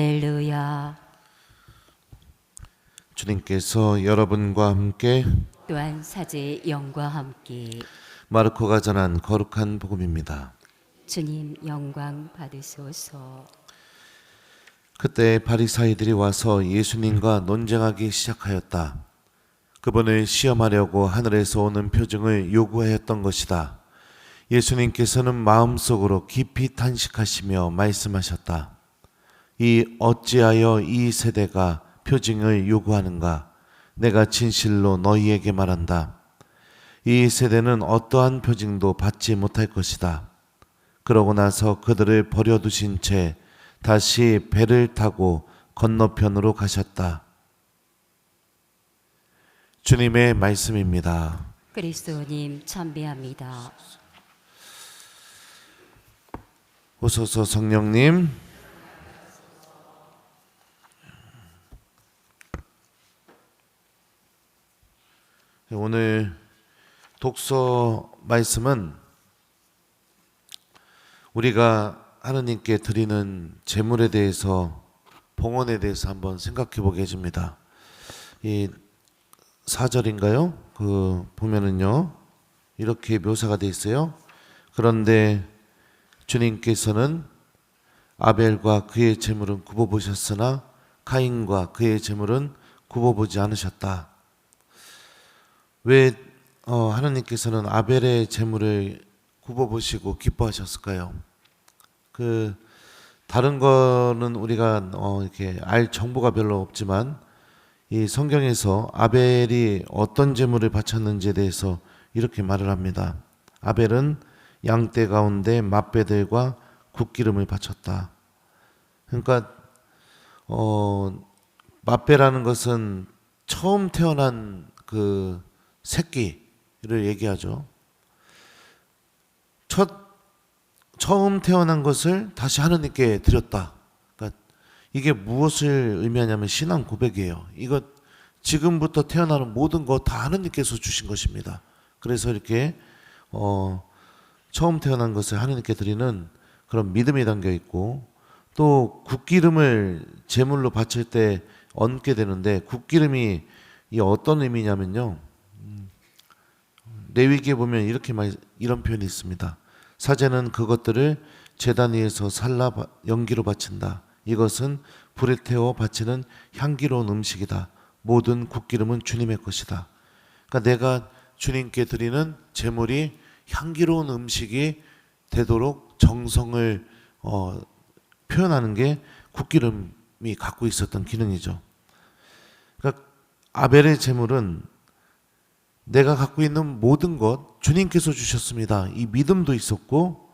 할렐루야. 주님께서 여러분과 함께 또한 사제의 영과 함께 마르코가 전한 거룩한 복음입니다. 주님 영광 받으소서. 그때 바리사이들이 와서 예수님과 논쟁하기 시작하였다. 그분을 시험하려고 하늘에서 오는 표징을 요구하였던 것이다. 예수님께서는 마음속으로 깊이 탄식하시며 말씀하셨다. 이 어찌하여 이 세대가 표징을 요구하는가? 내가 진실로 너희에게 말한다. 이 세대는 어떠한 표징도 받지 못할 것이다. 그러고 나서 그들을 버려두신 채 다시 배를 타고 건너편으로 가셨다. 주님의 말씀입니다. 그리스도님 참배합니다. 오소서 성령님. 오늘 독서 말씀은 우리가 하느님께 드리는 제물에 대해서, 봉헌에 대해서 한번 생각해 보게 해줍니다. 이 4절인가요? 보면은요, 이렇게 묘사가 되어 있어요. 그런데 주님께서는 아벨과 그의 제물은 굽어보셨으나 가인과 그의 제물은 굽어보지 않으셨다. 왜 하나님께서는 아벨의 제물을 굽어보시고 기뻐하셨을까요? 다른 거는 우리가 이렇게 알 정보가 별로 없지만 이 성경에서 아벨이 어떤 제물을 바쳤는지에 대해서 이렇게 말을 합니다. 아벨은 양떼 가운데 맛배들과 굿기름을 바쳤다. 그러니까 맛배라는 것은 처음 태어난 그 새끼를 얘기하죠. 처음 태어난 것을 다시 하느님께 드렸다. 그러니까 이게 무엇을 의미하냐면 신앙 고백이에요. 이거 지금부터 태어나는 모든 거 다 하느님께서 주신 것입니다. 그래서 이렇게 처음 태어난 것을 하느님께 드리는 그런 믿음이 담겨 있고, 또 굿기름을 제물로 바칠 때 얹게 되는데, 굿기름이 이 어떤 의미냐면요, 레위기에 보면 이런 표현이 있습니다. 사제는 그것들을 제단 위에서 살라 연기로 바친다. 이것은 불에 태워 바치는 향기로운 음식이다. 모든 굿기름은 주님의 것이다. 그러니까 내가 주님께 드리는 제물이 향기로운 음식이 되도록 정성을 표현하는 게 굿기름이 갖고 있었던 기능이죠. 그러니까 아벨의 제물은 내가 갖고 있는 모든 것 주님께서 주셨습니다. 이 믿음도 있었고,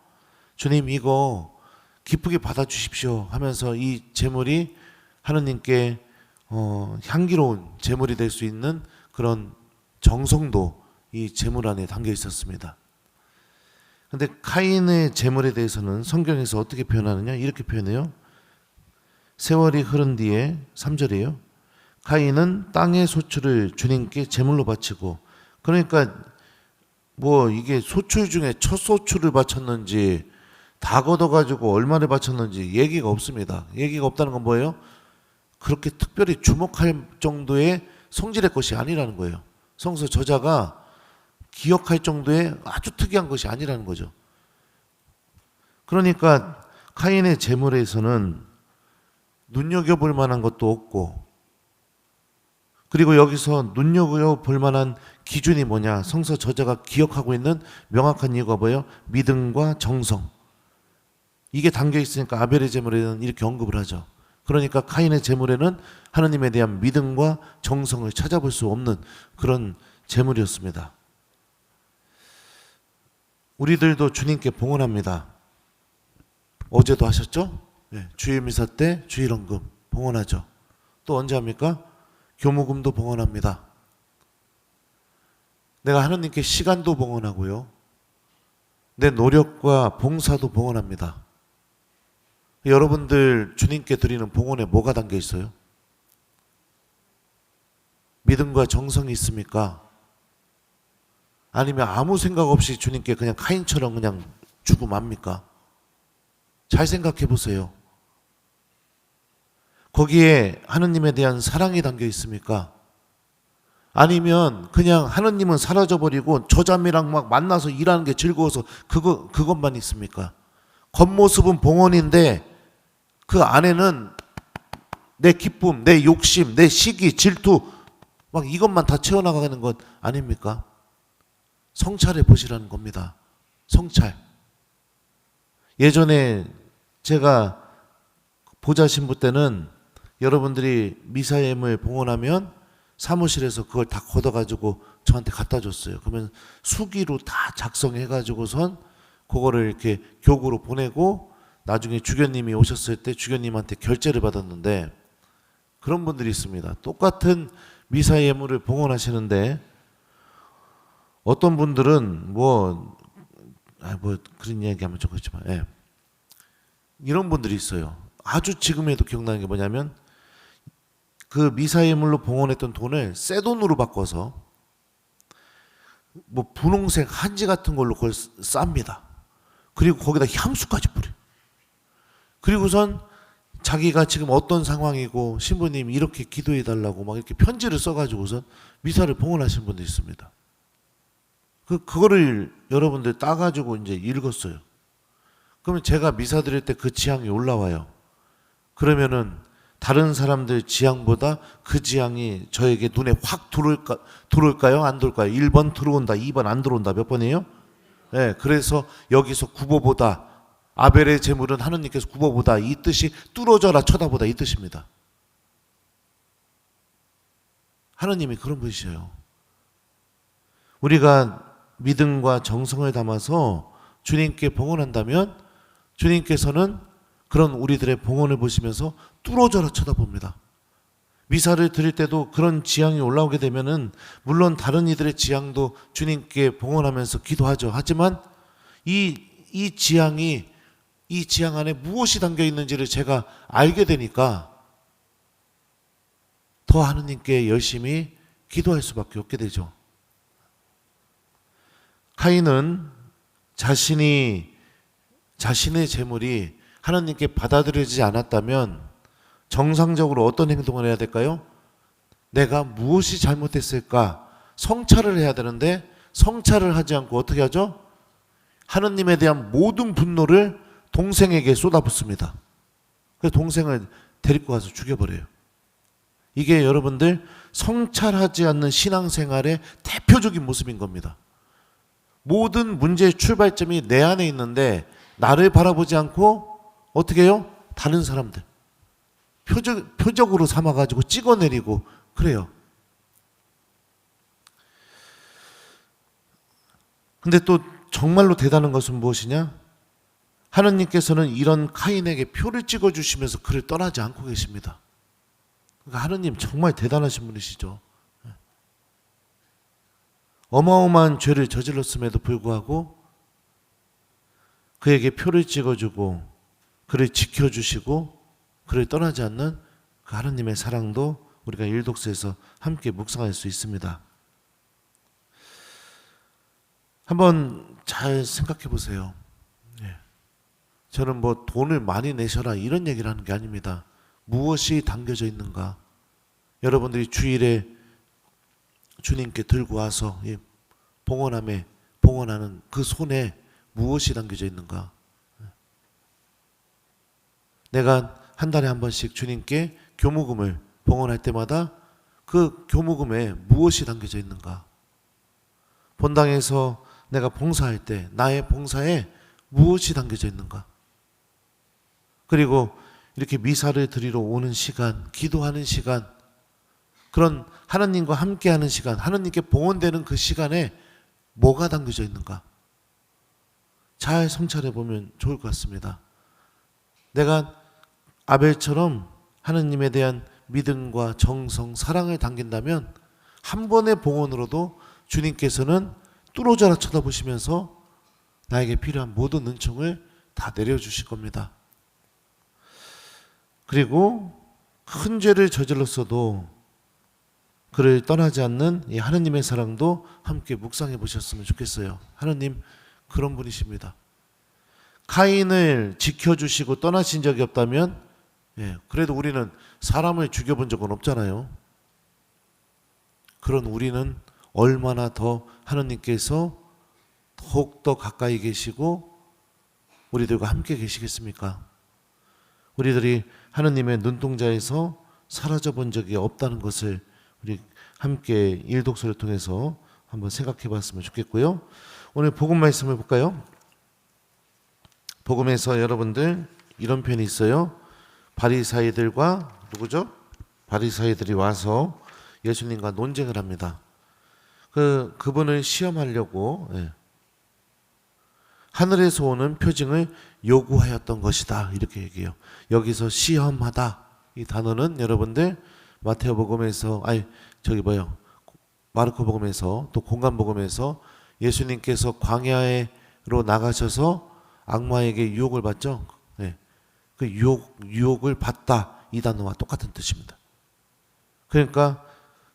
주님 이거 기쁘게 받아주십시오 하면서 이 제물이 하느님께 향기로운 제물이 될 수 있는 그런 정성도 이 제물 안에 담겨 있었습니다. 근데 카인의 제물에 대해서는 성경에서 어떻게 표현하느냐, 이렇게 표현해요. 세월이 흐른 뒤에 3절이에요. 카인은 땅의 소출을 주님께 제물로 바치고, 그러니까 뭐 이게 소출 중에 첫 소출을 바쳤는지 다 걷어가지고 얼마를 바쳤는지 얘기가 없습니다. 얘기가 없다는 건 뭐예요? 그렇게 특별히 주목할 정도의 성질의 것이 아니라는 거예요. 성서 저자가 기억할 정도의 아주 특이한 것이 아니라는 거죠. 그러니까 카인의 제물에서는 눈여겨볼 만한 것도 없고, 그리고 여기서 눈여겨볼 만한 기준이 뭐냐, 성서 저자가 기억하고 있는 명확한 이유가 뭐예요? 믿음과 정성. 이게 담겨 있으니까 아벨의 제물에는 이렇게 언급을 하죠. 그러니까 카인의 제물에는 하나님에 대한 믿음과 정성을 찾아볼 수 없는 그런 제물이었습니다. 우리들도 주님께 봉헌합니다. 어제도 하셨죠? 네, 주일 미사 때 주일 헌금 봉헌하죠. 또 언제 합니까? 교무금도 봉헌합니다. 내가 하느님께 시간도 봉헌하고요, 내 노력과 봉사도 봉헌합니다. 여러분들 주님께 드리는 봉헌에 뭐가 담겨 있어요? 믿음과 정성이 있습니까? 아니면 아무 생각 없이 주님께 그냥 카인처럼 그냥 주고 맙니까? 잘 생각해 보세요. 거기에 하느님에 대한 사랑이 담겨 있습니까? 아니면 그냥 하느님은 사라져버리고 저 자매랑 막 만나서 일하는 게 즐거워서 그것만 있습니까? 겉모습은 봉헌인데 그 안에는 내 기쁨, 내 욕심, 내 시기, 질투 막 이것만 다 채워나가는 것 아닙니까? 성찰해 보시라는 겁니다. 성찰. 예전에 제가 보좌 신부 때는 여러분들이 미사예물 봉헌하면 사무실에서 그걸 다 걷어가지고 저한테 갖다 줬어요. 그러면 수기로 다 작성해가지고선 그거를 이렇게 교구로 보내고 나중에 주교님이 오셨을 때 주교님한테 결제를 받았는데 그런 분들이 있습니다. 똑같은 미사 예물을 봉헌하시는데 어떤 분들은 뭐 그런 이야기하면 좀 그렇지만 이런 분들이 있어요. 아주 지금에도 기억나는 게 뭐냐면 그 미사 예물로 봉헌했던 돈을 새 돈으로 바꿔서 뭐 분홍색 한지 같은 걸로 그걸 쌉니다. 그리고 거기다 향수까지 뿌려. 그리고선 자기가 지금 어떤 상황이고 신부님 이렇게 기도해 달라고 막 이렇게 편지를 써가지고선 미사를 봉헌하신 분도 있습니다. 그거를 여러분들 따가지고 이제 읽었어요. 그러면 제가 미사 드릴 때 그 지향이 올라와요. 그러면은 다른 사람들 지향보다 그 지향이 저에게 눈에 확 들어올까요? 안 들어올까요? 1번 들어온다, 2번 안 들어온다. 몇 번이에요? 네, 그래서 여기서 구보보다 아벨의 제물은 하느님께서 구보보다 이 뜻이 뚫어져라 쳐다보다 이 뜻입니다. 하느님이 그런 분이셔요. 우리가 믿음과 정성을 담아서 주님께 봉헌한다면 주님께서는 그런 우리들의 봉헌을 보시면서 뚫어져라 쳐다봅니다. 미사를 드릴 때도 그런 지향이 올라오게 되면은 물론 다른 이들의 지향도 주님께 봉헌하면서 기도하죠. 하지만 이 지향 안에 무엇이 담겨 있는지를 제가 알게 되니까 더 하느님께 열심히 기도할 수밖에 없게 되죠. 카인은 자신의 재물이 하나님께 받아들여지지 않았다면 정상적으로 어떤 행동을 해야 될까요? 내가 무엇이 잘못했을까? 성찰을 해야 되는데 성찰을 하지 않고 어떻게 하죠? 하느님에 대한 모든 분노를 동생에게 쏟아붓습니다. 그래서 동생을 데리고 가서 죽여버려요. 이게 여러분들 성찰하지 않는 신앙생활의 대표적인 모습인 겁니다. 모든 문제의 출발점이 내 안에 있는데 나를 바라보지 않고 어떻게 해요? 다른 사람들 표적으로 삼아가지고 찍어내리고 그래요. 근데 또 정말로 대단한 것은 무엇이냐? 하느님께서는 이런 카인에게 표를 찍어주시면서 그를 떠나지 않고 계십니다. 그러니까 하느님 정말 대단하신 분이시죠. 어마어마한 죄를 저질렀음에도 불구하고 그에게 표를 찍어주고 그를 지켜주시고 그를 떠나지 않는 그 하느님의 사랑도 우리가 일독서에서 함께 묵상할 수 있습니다. 한번 잘 생각해 보세요. 저는 뭐 돈을 많이 내셔라 이런 얘기를 하는 게 아닙니다. 무엇이 담겨져 있는가? 여러분들이 주일에 주님께 들고 와서 봉헌하는 그 손에 무엇이 담겨져 있는가? 내가 한 달에 한 번씩 주님께 교무금을 봉헌할 때마다 그 교무금에 무엇이 담겨져 있는가? 본당에서 내가 봉사할 때 나의 봉사에 무엇이 담겨져 있는가? 그리고 이렇게 미사를 드리러 오는 시간, 기도하는 시간, 그런 하나님과 함께하는 시간, 하나님께 봉헌되는 그 시간에 뭐가 담겨져 있는가? 잘 성찰해 보면 좋을 것 같습니다. 내가 아벨처럼 하나님에 대한 믿음과 정성, 사랑을 담긴다면 한 번의 봉헌으로도 주님께서는 뚫어져라 쳐다보시면서 나에게 필요한 모든 은총을 다 내려주실 겁니다. 그리고 큰 죄를 저질렀어도 그를 떠나지 않는 이 하느님의 사랑도 함께 묵상해 보셨으면 좋겠어요. 하느님 그런 분이십니다. 카인을 지켜주시고 떠나신 적이 없다면 예, 그래도 우리는 사람을 죽여본 적은 없잖아요. 그런 우리는 얼마나 더 하느님께서 더욱더 가까이 계시고 우리들과 함께 계시겠습니까? 우리들이 하느님의 눈동자에서 사라져 본 적이 없다는 것을 우리 함께 일독서를 통해서 한번 생각해 봤으면 좋겠고요. 오늘 복음 말씀을 볼까요? 복음에서 여러분들 이런 편이 있어요. 바리사이들과 누구죠? 바리사이들이 와서 예수님과 논쟁을 합니다. 그분을 시험하려고 하늘에서 오는 표징을 요구하였던 것이다. 이렇게 얘기해요. 여기서 시험하다. 이 단어는 여러분들 마태복음에서 마르코복음에서 또 공간복음에서 예수님께서 광야로 나가셔서 악마에게 유혹을 받죠. 그 유혹을 받다. 이 단어와 똑같은 뜻입니다. 그러니까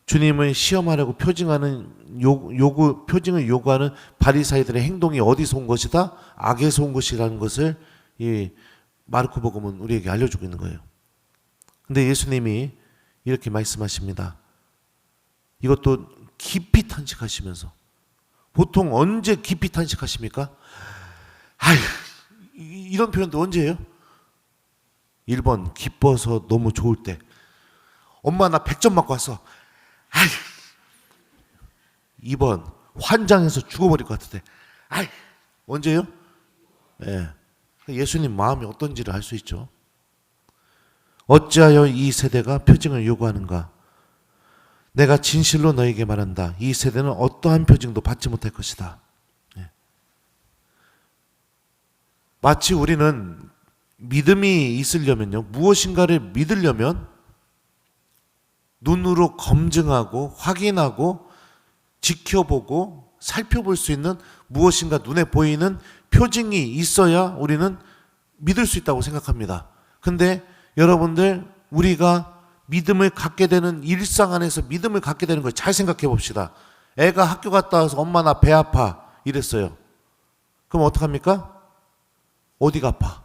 주님을 시험하려고 표징을 요구하는 바리사이들의 행동이 어디서 온 것이다? 악에서 온 것이라는 것을 이 마르코복음은 우리에게 알려주고 있는 거예요. 근데 예수님이 이렇게 말씀하십니다. 이것도 깊이 탄식하시면서, 보통 언제 깊이 탄식하십니까? 이런 표현도 언제예요? 1번 기뻐서 너무 좋을 때, 엄마 나 100점 맞고 왔어. 2번 환장해서 죽어버릴 것 같을 때. 언제요? 예수님 마음이 어떤지를 알 수 있죠. 어찌하여 이 세대가 표징을 요구하는가? 내가 진실로 너에게 말한다. 이 세대는 어떠한 표징도 받지 못할 것이다. 마치 우리는 믿음이 있으려면요, 무엇인가를 믿으려면 눈으로 검증하고 확인하고 지켜보고 살펴볼 수 있는 무엇인가 눈에 보이는 표징이 있어야 우리는 믿을 수 있다고 생각합니다. 근데 여러분들, 우리가 믿음을 갖게 되는, 일상 안에서 믿음을 갖게 되는 걸 잘 생각해 봅시다. 애가 학교 갔다 와서 엄마 나 배 아파 이랬어요. 그럼 어떡합니까? 어디가 아파?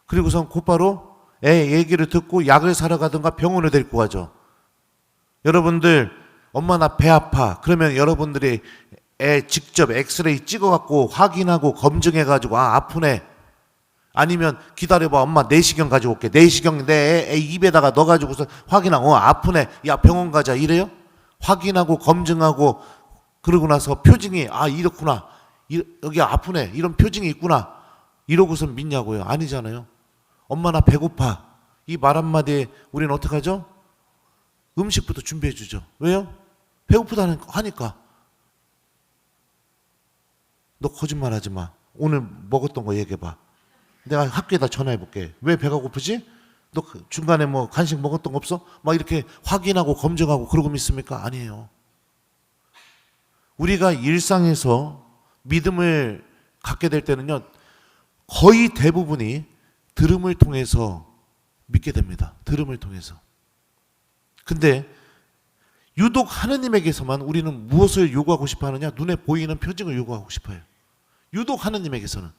그리고선 곧바로 애 얘기를 듣고 약을 사러 가든가 병원에 데리고 가죠. 여러분들, 엄마 나 배 아파. 그러면 여러분들이 애 직접 엑스레이 찍어갖고 확인하고 검증해가지고 아프네. 아니면 기다려봐, 엄마 내시경 가지고 올게. 내시경 내 애 입에다가 넣어가지고서 확인하고 아프네. 야 병원 가자. 이래요? 확인하고 검증하고 그러고 나서 표징이 이렇구나. 여기 아프네. 이런 표징이 있구나. 이러고서 믿냐고요? 아니잖아요. 엄마 나 배고파. 이 말 한마디에 우리는 어떻게 하죠? 음식부터 준비해 주죠. 왜요? 배고프다는 하니까. 너 거짓말하지 마. 오늘 먹었던 거 얘기해봐. 내가 학교에다 전화해 볼게. 왜 배가 고프지? 너 중간에 뭐 간식 먹었던 거 없어? 막 이렇게 확인하고 검증하고 그러고 믿습니까? 아니에요. 우리가 일상에서 믿음을 갖게 될 때는요, 거의 대부분이 들음을 통해서 믿게 됩니다. 들음을 통해서. 근데 유독 하느님에게서만 우리는 무엇을 요구하고 싶어 하느냐? 눈에 보이는 표징을 요구하고 싶어요. 유독 하느님에게서는.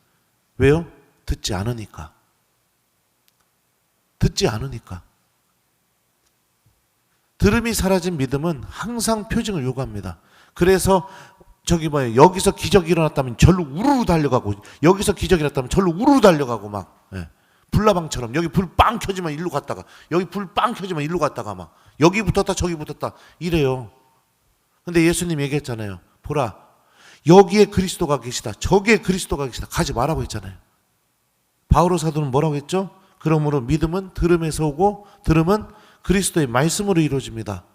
왜요? 듣지 않으니까. 듣지 않으니까. 들음이 사라진 믿음은 항상 표징을 요구합니다. 그래서 여기서 기적이 일어났다면 절로 우르르 달려가고, 여기서 기적이 일어났다면 절로 우르르 달려가고 막, 불나방처럼 여기 불 빵 켜지면 일로 갔다가, 여기 불 빵 켜지면 일로 갔다가 막, 여기 붙었다 저기 붙었다 이래요. 근데 예수님 얘기했잖아요. 보라, 여기에 그리스도가 계시다, 저기에 그리스도가 계시다, 가지 말라고 했잖아요. 바오로 사도는 뭐라고 했죠? 그러므로 믿음은 들음에서 오고 들음은 그리스도의 말씀으로 이루어집니다.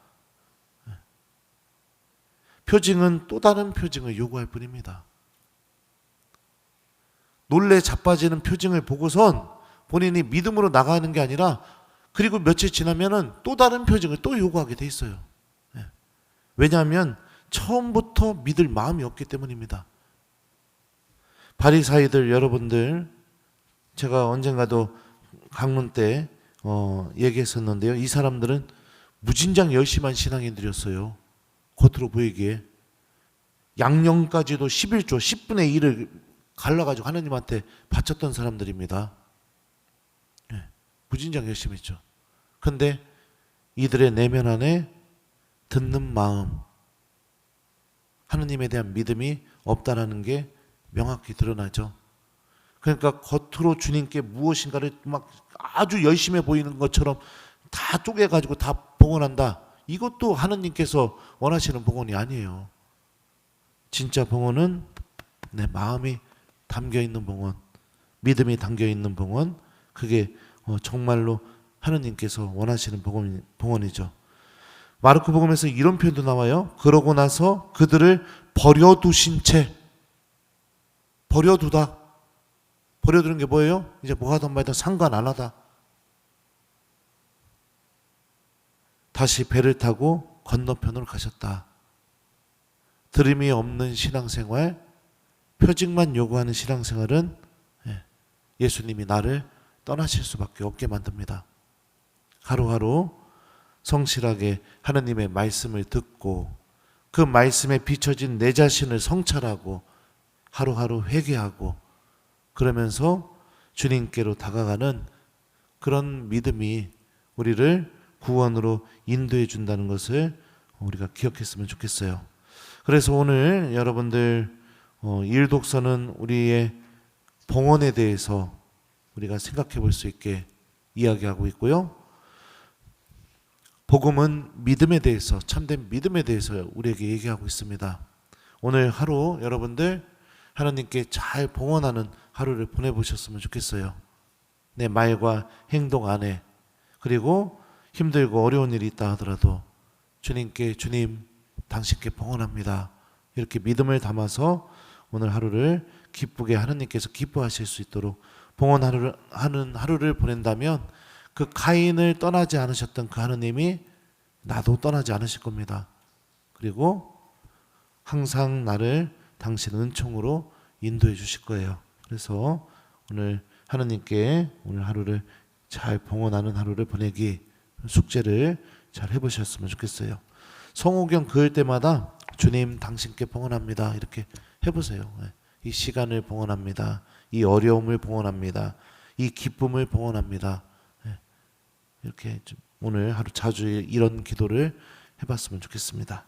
표징은 또 다른 표징을 요구할 뿐입니다. 놀래 자빠지는 표징을 보고선 본인이 믿음으로 나가는 게 아니라, 그리고 며칠 지나면은 또 다른 표징을 또 요구하게 돼 있어요. 왜냐하면 처음부터 믿을 마음이 없기 때문입니다. 바리사이들 여러분들, 제가 언젠가도 강론 때 얘기했었는데요. 이 사람들은 무진장 열심한 신앙인들이었어요. 겉으로 보이기에. 양령까지도 11조 10분의 1을 갈라가지고 하나님한테 바쳤던 사람들입니다. 무진장 열심히 했죠. 근데 이들의 내면 안에 듣는 마음, 하느님에 대한 믿음이 없다라는 게 명확히 드러나죠. 그러니까 겉으로 주님께 무엇인가를 막 아주 열심히 보이는 것처럼 다 쪼개가지고 다 봉헌한다. 이것도 하느님께서 원하시는 봉헌이 아니에요. 진짜 봉헌은 내 마음이 담겨있는 봉헌, 믿음이 담겨있는 봉헌, 그게 정말로 하느님께서 원하시는 봉헌이죠. 마르코 복음에서 이런 표현도 나와요. 그러고 나서 그들을 버려두신 채, 버려두다. 버려두는 게 뭐예요? 이제 뭐 하든 말든 상관 안 하다. 다시 배를 타고 건너편으로 가셨다. 들음이 없는 신앙생활, 표징만 요구하는 신앙생활은 예수님이 나를 떠나실 수밖에 없게 만듭니다. 하루하루 성실하게 하느님의 말씀을 듣고 그 말씀에 비춰진 내 자신을 성찰하고 하루하루 회개하고 그러면서 주님께로 다가가는 그런 믿음이 우리를 구원으로 인도해 준다는 것을 우리가 기억했으면 좋겠어요. 그래서 오늘 여러분들 일독서는 우리의 봉헌에 대해서 우리가 생각해 볼 수 있게 이야기하고 있고요. 복음은 믿음에 대해서, 참된 믿음에 대해서 우리에게 얘기하고 있습니다. 오늘 하루 여러분들 하나님께 잘 봉헌하는 하루를 보내보셨으면 좋겠어요. 내 말과 행동 안에, 그리고 힘들고 어려운 일이 있다 하더라도 주님께, 주님 당신께 봉헌합니다, 이렇게 믿음을 담아서 오늘 하루를 기쁘게 하나님께서 기뻐하실 수 있도록 봉헌하는 하루를 보낸다면 그 가인을 떠나지 않으셨던 그 하나님이 나도 떠나지 않으실 겁니다. 그리고 항상 나를 당신 은총으로 인도해 주실 거예요. 그래서 오늘 하나님께 오늘 하루를 잘 봉헌하는 하루를 보내기 숙제를 잘 해보셨으면 좋겠어요. 성호경 그을 때마다 주님 당신께 봉헌합니다 이렇게 해보세요. 이 시간을 봉헌합니다. 이 어려움을 봉헌합니다. 이 기쁨을 봉헌합니다. 이렇게 좀 오늘 하루 자주 이런 기도를 해봤으면 좋겠습니다.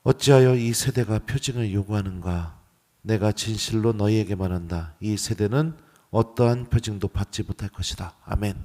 어찌하여 이 세대가 표징을 요구하는가? 내가 진실로 너희에게 말한다. 이 세대는 어떠한 표징도 받지 못할 것이다. 아멘.